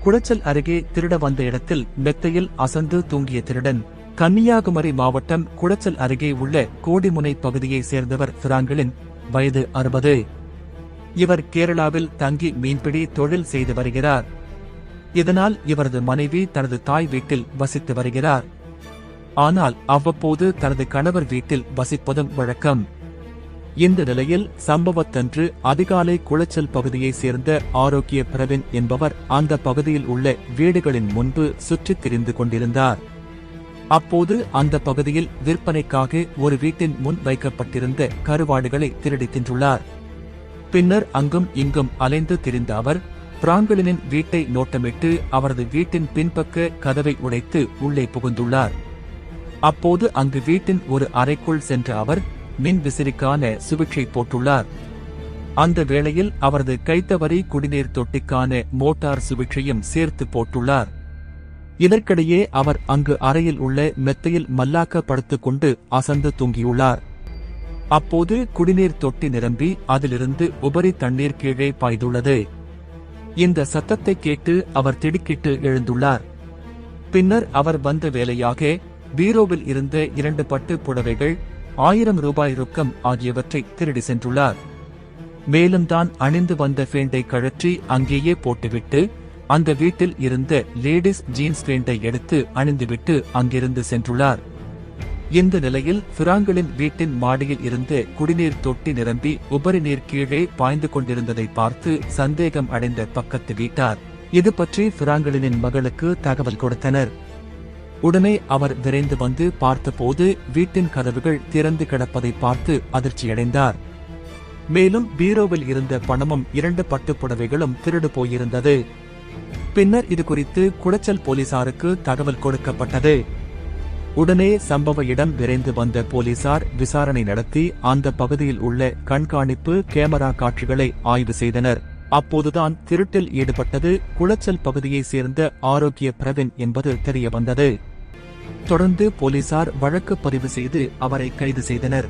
குளச்சல் அருகே திருட வந்த இடத்தில் மெத்தையில் அசந்து தூங்கிய திருடன். கன்னியாகுமரி மாவட்டம் குளச்சல் அருகே உள்ள கோடிமுனை பகுதியைச் சேர்ந்தவர் பிராங்கலின், வயது 60. இவர் கேரளாவில் தங்கி மீன்பிடி தொழில் செய்து வருகிறார். இதனால் இவரது மனைவி தனது தாய் வீட்டில் வசித்து வருகிறார். ஆனால் அவ்வப்போது தனது கணவர் வீட்டில் வசிப்பதும் வழக்கம். இந்த நிலையில் சம்பவத்தன்று அதிகாலை குளச்சல் பகுதியைச் சேர்ந்த ஆரோக்கிய பிரவீன் என்பவர் அந்த பகுதியில் உள்ள வீடுகளின் முன்பு சுற்றித் திரிந்து கொண்டிருந்தார். அப்போது அந்த பகுதியில் விற்பனைக்காக ஒரு வீட்டின் முன் வைக்கப்பட்டிருந்த கருவாடுகளை திருடி தின்றுள்ளார். பின்னர் அங்கும் இங்கும் அலைந்து திரிந்த அவர் பிராங்கலினின் வீட்டை நோட்டமிட்டு அவரது வீட்டின் பின்பக்க கதவை உடைத்து உள்ளே புகுந்துள்ளார். அப்போது அங்கு வீட்டின் ஒரு அறைக்குள் சென்ற அவர் மின் விசிறிக்கான சுவிட்சை போட்டுள்ளார். அந்த வேளையில் அவரது கைத்தவறி குடிநீர் தொட்டிக்கான மோட்டார் சுவிட்சையும் சேர்த்து போட்டுள்ளார். இதற்கிடையே அவர் அங்கு அறையில் உள்ள மெத்தையில் மல்லாக்க படுத்துக் கொண்டு அசந்து தூங்கியுள்ளார். அப்போது குடிநீர் தொட்டி நிரம்பி அதிலிருந்து உபரி தண்ணீர் கீழே பாய்ந்துள்ளது. இந்த சத்தத்தை கேட்டு அவர் திடுக்கிட்டு எழுந்துள்ளார். பின்னர் அவர் வந்த வேலையாக பீரோவில் இருந்த 2 பட்டு புடவைகள், 1000 ரூபாய் ரொக்கம் ஆகியவற்றை திருடி சென்றுள்ளார். மேலும் தான் அணிந்து வந்த பேண்டை கழற்றி அங்கேயே போட்டுவிட்டு அந்த வீட்டில் இருந்த லேடிஸ் ஜீன்ஸ் பேண்டை எடுத்து அணிந்துவிட்டு அங்கிருந்து சென்றுள்ளார். இந்த நிலையில் பிராங்கலின் வீட்டின் மாடியில் இருந்த குடிநீர் தொட்டி நிரம்பி உபரி நீர் கீழே பாய்ந்து கொண்டிருந்ததை பார்த்து சந்தேகம் அடைந்த பக்கத்து வீட்டார் இது பற்றி பிராங்கலினின் மகளுக்கு தகவல் கொடுத்தனர். உடனே அவர் விரைந்து வந்து பார்த்தபோது வீட்டின் கதவுகள் திறந்து கிடப்பதை பார்த்து அதிர்ச்சியடைந்தார். மேலும் பீரோவில் இருந்த பணமும் 2 பட்டு புடவைகளும் திருடு போயிருந்தது. பின்னர் இது குறித்து குளச்சல் போலீசாருக்கு தகவல் கொடுக்கப்பட்டது. உடனே சம்பவ இடம் விரைந்து வந்த போலீசார் விசாரணை நடத்தி அந்த பகுதியில் உள்ள கண்காணிப்பு கேமரா காட்சிகளை ஆய்வு செய்தனர். அப்போதுதான் திருட்டில் ஈடுபட்டது குளச்சல் பகுதியைச் சேர்ந்த ஆரோக்கிய பிரவீன் என்பது தெரியவந்தது. தொடர்ந்து போலீசார் வழக்கு பதிவு செய்து அவரை கைது செய்தனர்.